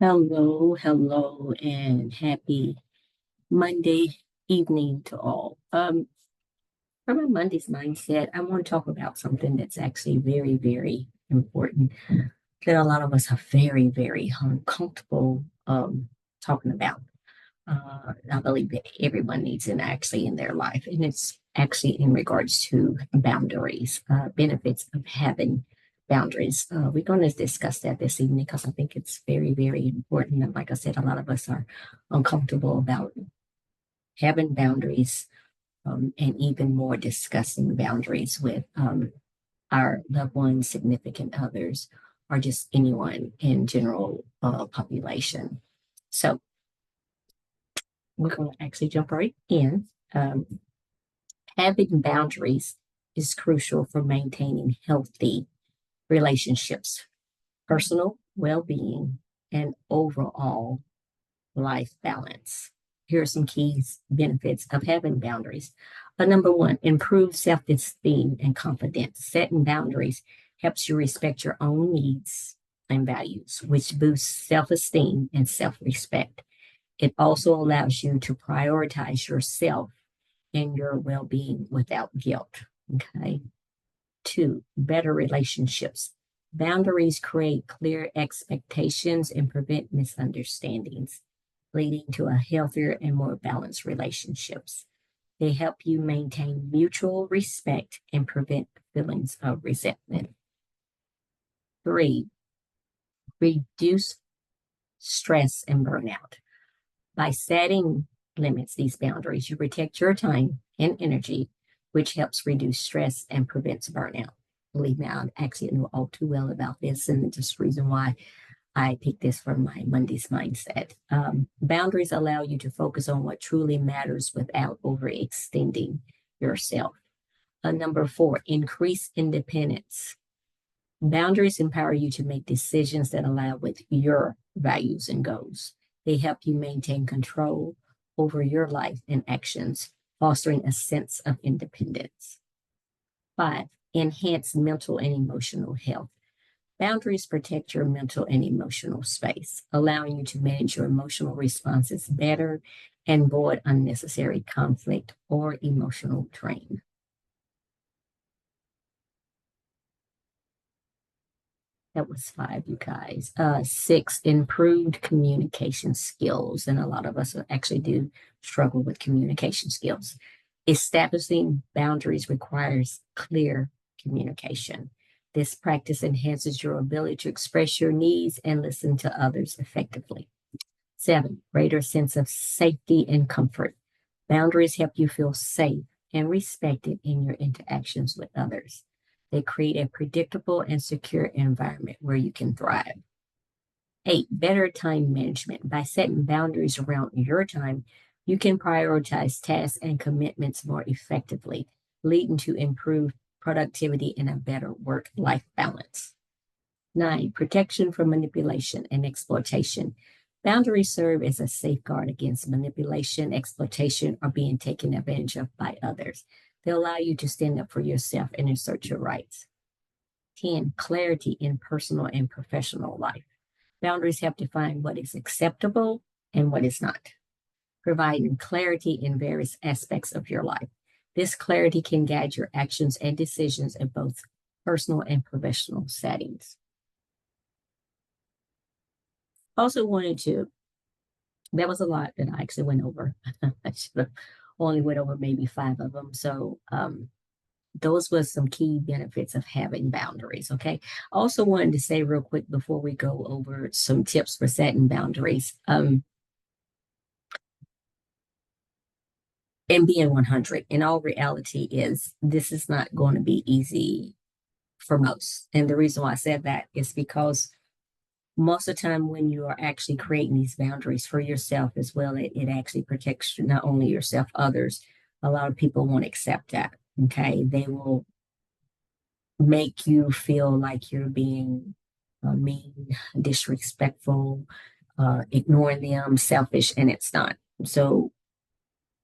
Hello, and happy Monday evening to all. From a Monday's mindset, I want to talk about something that's actually very important that a lot of us are very uncomfortable talking about. I believe that everyone needs it actually in their life, and it's actually in regards to boundaries, benefits of having boundaries. We're going to discuss that this evening because I think it's very important. And like I said, a lot of us are uncomfortable about having boundaries, and even more discussing boundaries with our loved ones, significant others, or just anyone in general population. So we're going to actually jump right in. Um, Having boundaries is crucial for maintaining healthy relationships, personal well being, and overall life balance. Here are some key benefits of having boundaries. Number one, improve self esteem and confidence. Setting boundaries helps you respect your own needs and values, which boosts self esteem and self respect. It also allows you to prioritize yourself and your well being without guilt. Okay. Two, better relationships. Boundaries create clear expectations and prevent misunderstandings, leading to a healthier and more balanced relationships. They help you maintain mutual respect and prevent feelings of resentment. Three, reduce stress and burnout. By setting limits, these boundaries, you protect your time and energy, which helps reduce stress and prevents burnout. Believe me, I actually know all too well about this, and just the reason why I picked this from my Monday's mindset. Boundaries allow you to focus on what truly matters without overextending yourself. Number four, increase independence. Boundaries empower you to make decisions that align with your values and goals. They help you maintain control over your life and actions, fostering a sense of independence. Five, enhance mental and emotional health. Boundaries protect your mental and emotional space, allowing you to manage your emotional responses better and avoid unnecessary conflict or emotional drain. That was five, you guys. Six, improved communication skills. And a lot of us actually do struggle with communication skills. Establishing boundaries requires clear communication. This practice enhances your ability to express your needs and listen to others effectively. Seven, greater sense of safety and comfort. Boundaries help you feel safe and respected in your interactions with others. They create a predictable and secure environment where you can thrive. Eight, better time management. By setting boundaries around your time, you can prioritize tasks and commitments more effectively, leading to improved productivity and a better work life balance. Nine, protection from manipulation and exploitation. Boundaries serve as a safeguard against manipulation, exploitation, or being taken advantage of by others. They allow you to stand up for yourself and assert your rights. 10, clarity in personal and professional life. Boundaries help define what is acceptable and what is not, providing clarity in various aspects of your life. This clarity can guide your actions and decisions in both personal and professional settings. Also wanted to, that was a lot that I actually went over. I should have only went over maybe five of them. So those were some key benefits of having boundaries. Okay. Also wanted to say real quick before we go over some tips for setting boundaries. And being 100 in all reality is this is not going to be easy for most. And the reason why I said that is because most of the time when you are actually creating these boundaries for yourself as well, it actually protects not only yourself, others. A lot of people won't accept that. Okay. They will make you feel like you're being mean, disrespectful, ignoring them, selfish, and it's not. So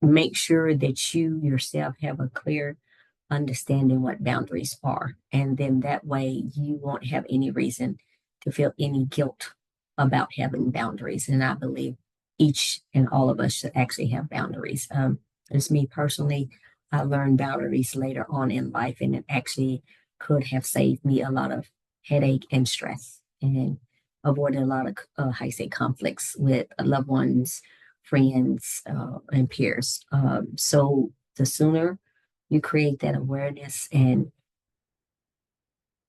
make sure that you yourself have a clear understanding what boundaries are. And then that way you won't have any reason to feel any guilt about having boundaries. And I believe each and all of us should actually have boundaries. As me personally, I learned boundaries later on in life, and it actually could have saved me a lot of headache and stress and avoided a lot of, how you say, conflicts with loved ones, friends, and peers. So the sooner you create that awareness and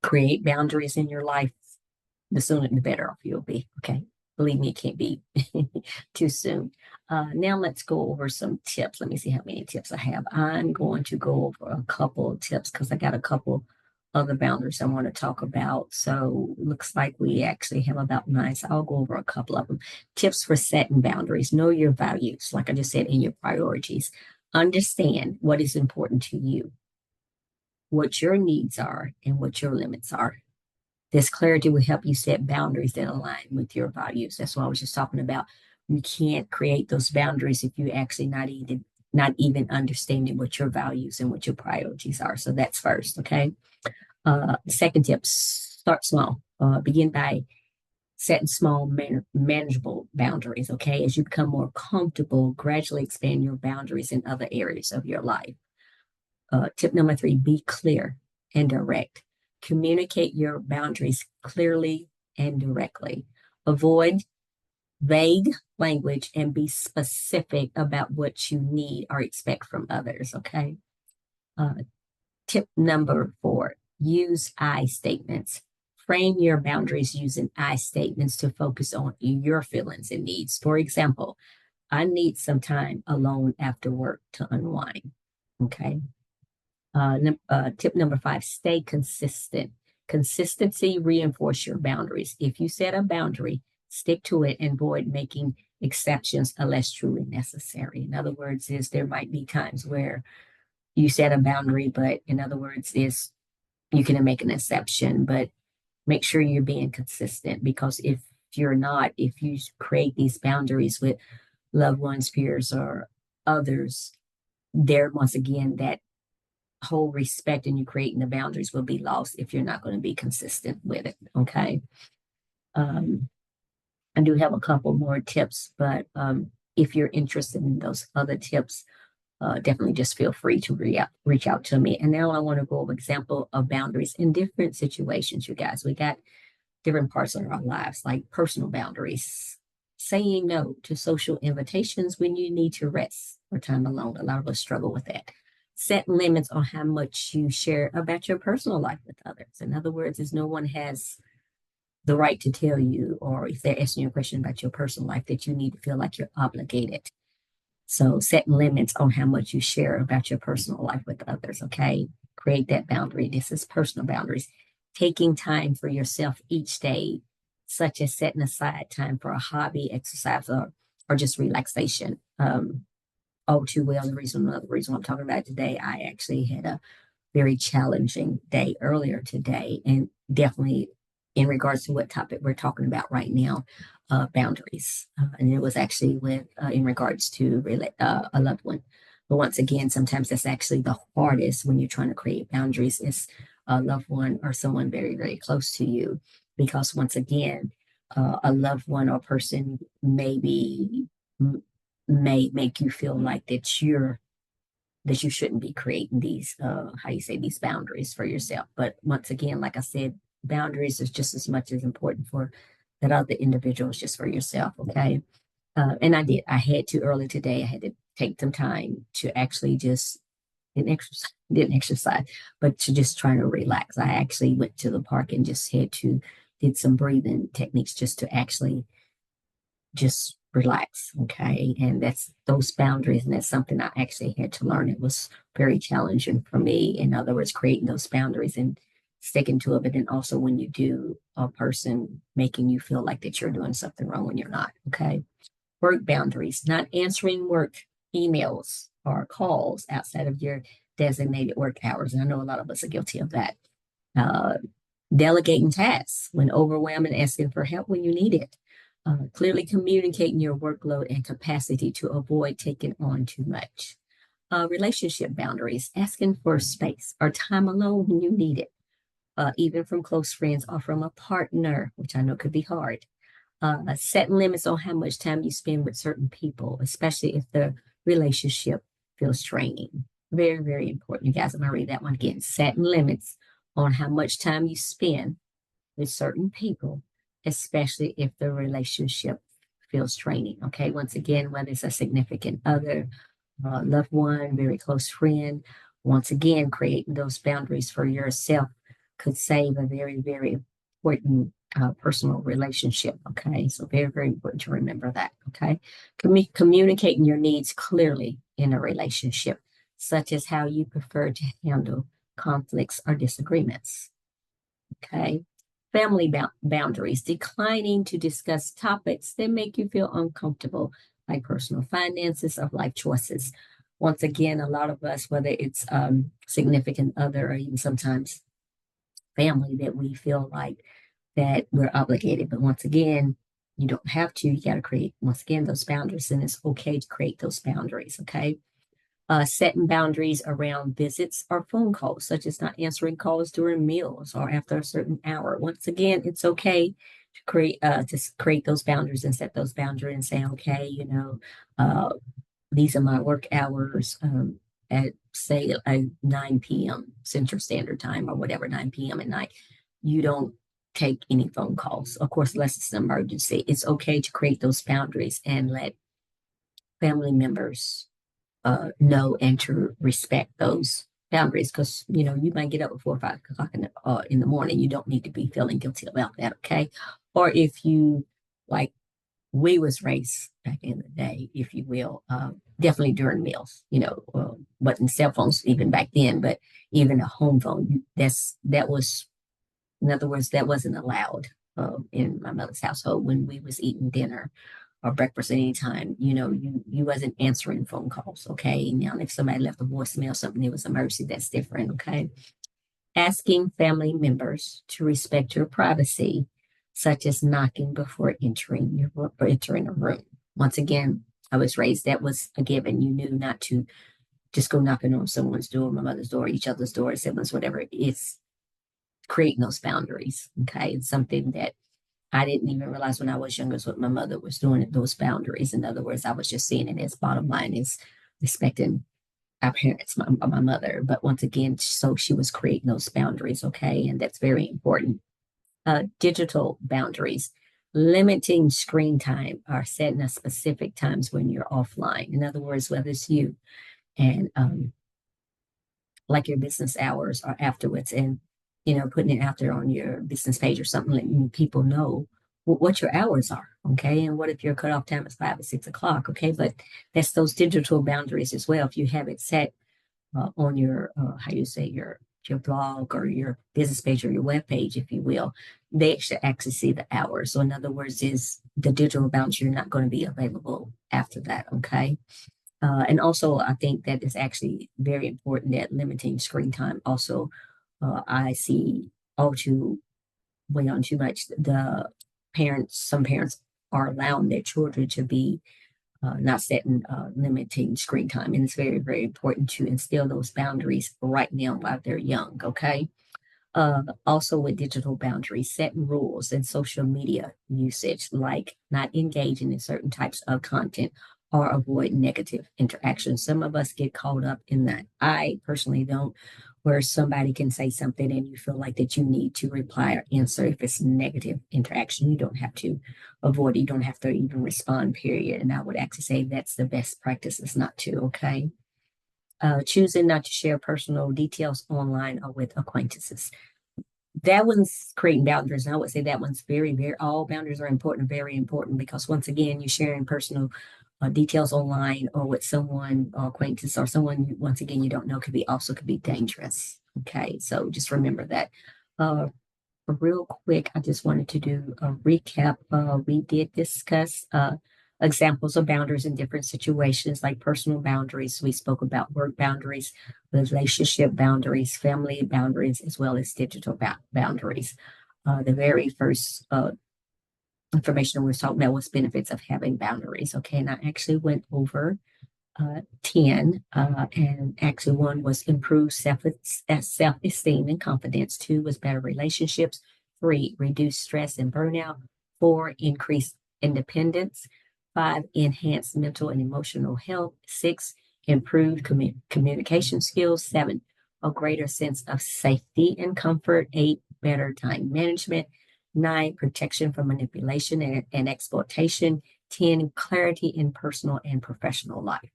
create boundaries in your life, the sooner the better off you'll be. Okay. Believe me, it can't be too soon. Now let's go over some tips. Let me see how many tips I have. I'm going to go over a couple of tips because I got a couple other boundaries I want to talk about. So looks like we actually have about nine. So I'll go over a couple of them. Tips for setting boundaries. Know your values, like I just said, in your priorities. Understand what is important to you, what your needs are, and what your limits are. This clarity will help you set boundaries that align with your values. That's what I was just talking about. You can't create those boundaries if you actually not even understanding what your values and what your priorities are. So that's first, okay? Second tip, start small. Begin by setting small, manageable boundaries, okay? As you become more comfortable, gradually expand your boundaries in other areas of your life. Tip number three, be clear and direct. Communicate your boundaries clearly and directly. Avoid vague language and be specific about what you need or expect from others, okay? Uh, Tip number four, use I statements. Frame your boundaries using I statements to focus on your feelings and needs. For example, I need some time alone after work to unwind, okay? Tip number five, stay consistent. Consistency reinforce your boundaries. If you set a boundary, stick to it and avoid making exceptions unless truly necessary. In other words, is there might be times where you set a boundary, but in other words, is you can make an exception, but make sure you're being consistent because if you're not, if you create these boundaries with loved ones, peers, or others, there once again that whole respect and you creating the boundaries will be lost if you're not going to be consistent with it. Okay. Um, I do have a couple more tips, but if you're interested in those other tips, definitely just feel free to reach out to me. And now I want to go over example of boundaries in different situations, you guys. We got different parts of our lives, like personal boundaries, saying no to social invitations when you need to rest or time alone. A lot of us struggle with that. Set limits on how much you share about your personal life with others. In other words, is no one has the right to tell you, or if they're asking you a question about your personal life, that you need to feel like you're obligated. So set limits on how much you share about your personal life with others, okay? Create that boundary. This is personal boundaries. Taking time for yourself each day, such as setting aside time for a hobby, exercise, or just relaxation. All too well, another reason I'm talking about today, I actually had a very challenging day earlier today, and definitely in regards to what topic we're talking about right now, boundaries. And it was actually with in regards to a loved one. But once again, sometimes that's actually the hardest when you're trying to create boundaries is a loved one or someone very, very close to you. Because once again, a loved one or person maybe may make you feel like that you shouldn't be creating these how you say these boundaries for yourself. But once again, like I said, boundaries is just as much as important for that other individual as just for yourself. Okay. And I had to early today, I had to take some time to actually just didn't exercise, but to just try to relax. I actually went to the park and just did some breathing techniques just to actually just relax. Okay. And that's those boundaries. And that's something I actually had to learn. It was very challenging for me. In other words, creating those boundaries and sticking to it. But then also when you do a person making you feel like that you're doing something wrong when you're not. Okay. Work boundaries, not answering work emails or calls outside of your designated work hours. And I know a lot of us are guilty of that. Uh, Delegating tasks when overwhelmed and asking for help when you need it. Clearly communicating your workload and capacity to avoid taking on too much. Relationship boundaries, asking for space or time alone when you need it, even from close friends or from a partner, which I know could be hard. Set limits on how much time you spend with certain people, especially if the relationship feels draining. Very, very important. You guys, I'm going to read that one again. Setting limits on how much time you spend with certain people, especially if the relationship feels draining. Okay. Once again, whether it's a significant other, loved one, very close friend, once again, creating those boundaries for yourself could save a very, very important personal relationship. Okay. So, very, very important to remember that. Okay. Communicating your needs clearly in a relationship, such as how you prefer to handle conflicts or disagreements. Okay. Family boundaries, declining to discuss topics that make you feel uncomfortable, like personal finances or life choices. Once again, a lot of us, whether it's significant other or even sometimes family, that we feel like that we're obligated. But once again, you don't have to. You got to create, once again, those boundaries, and it's okay to create those boundaries. Okay. Setting boundaries around visits or phone calls, such as not answering calls during meals or after a certain hour. Once again, it's okay to create those boundaries and set those boundaries and say, okay, uh, these are my work hours at say 9 p.m. Central Standard Time or whatever, 9 p.m. at night. You don't take any phone calls. Of course, unless it's an emergency. It's okay to create those boundaries and let family members know and to respect those boundaries, because you might get up at 4 or 5 o'clock in the morning. You don't need to be feeling guilty about that. Okay. Or if you, like we was raised back in the day, if you will, definitely during meals, wasn't cell phones even back then, but even a home phone, that was, in other words, that wasn't allowed in my mother's household when we was eating dinner or breakfast at any time. You wasn't answering phone calls. Okay. Now, if somebody left a voicemail, something, it was a mercy, that's different. Okay. Asking family members to respect your privacy, such as knocking before entering a room. Once again, I was raised, that was a given. You knew not to just go knocking on someone's door, my mother's door, each other's door, siblings, whatever. It's creating those boundaries. Okay. It's something that I didn't even realize when I was younger is what my mother was doing, those boundaries. In other words, I was just seeing it as bottom line is respecting our parents, my mother. But once again, so she was creating those boundaries. Okay. And that's very important. Digital boundaries, limiting screen time or setting a specific times when you're offline. In other words, whether it's you and like your business hours or afterwards, and putting it out there on your business page or something, letting people know what your hours are. Okay. And what if your cutoff time is 5 or 6 o'clock? Okay. But that's those digital boundaries as well. If you have it set on your how you say your blog or your business page or your web page, if you will, they should actually see the hours. So in other words, is the digital boundary, you're not going to be available after that. Okay. And also, I think that is actually very important, that limiting screen time. Also, I see all too way on too much. Some parents are allowing their children to be not setting limiting screen time. And it's very, very important to instill those boundaries right now while they're young. Okay. Also, with digital boundaries, setting rules and social media usage, like not engaging in certain types of content or avoid negative interactions. Some of us get caught up in that. I personally don't, where somebody can say something and you feel like that you need to reply or answer. If it's negative interaction, you don't have to avoid it. You don't have to even respond, period. And I would actually say that's the best practice, is not to. Okay. Choosing not to share personal details online or with acquaintances. That one's creating boundaries. And I would say that one's very, very, all boundaries are important, very important, because once again, you're sharing personal details online or with someone or acquaintance or someone, once again, you don't know, could be dangerous. Okay. So just remember that. Uh, Real quick, I just wanted to do a recap. We did discuss examples of boundaries in different situations, like personal boundaries. We spoke about work boundaries, relationship boundaries, family boundaries, as well as digital boundaries. The very first information we were talking about was benefits of having boundaries. Okay, and I actually went over 10, and actually one was improved self-esteem and confidence. 2 was better relationships. 3, reduce stress and burnout. 4, increase independence. 5, enhance mental and emotional health. 6, improve communication skills. 7, a greater sense of safety and comfort. 8, better time management. 9, protection from manipulation and exploitation. 10, clarity in personal and professional life.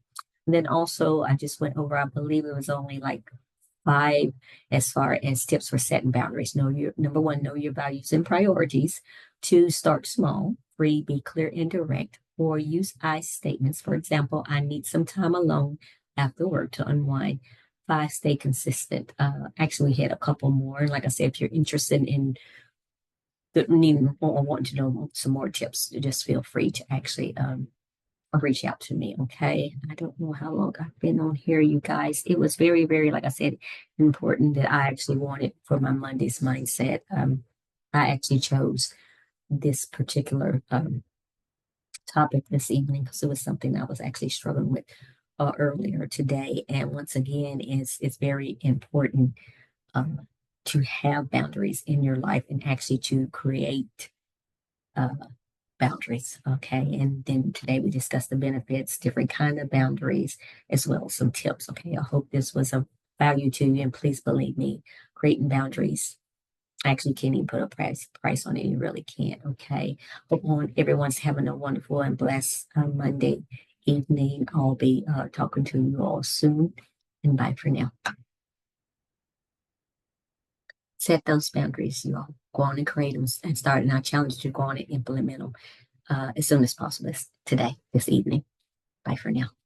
And then also, I just went over, I believe it was only like 5 as far as tips for setting boundaries. Number 1, know your values and priorities. 2, start small. 3, be clear and direct. 4, use I statements. For example, I need some time alone after work to unwind. 5, stay consistent. Actually had a couple more. Like I said, if you're interested in needing or wanting to know some more tips, just feel free to actually reach out to me. Okay. I don't know how long I've been on here, you guys. It was very, very, like I said, important that I actually wanted for my Monday's mindset. I actually chose this particular topic this evening because it was something I was actually struggling with earlier today. And once again, it's very important to have boundaries in your life and actually to create boundaries. Okay. And then today we discussed the benefits, different kind of boundaries, as well as some tips. Okay. I hope this was of value to you. And please believe me, creating boundaries, I actually can't even put a price on it. You really can't. Okay. Hope everyone's having a wonderful and blessed Monday evening. I'll be talking to you all soon. And bye for now. Set those boundaries, you all. Go on and create them and start. And I challenge you to go on and implement them as soon as possible today, this evening. Bye for now.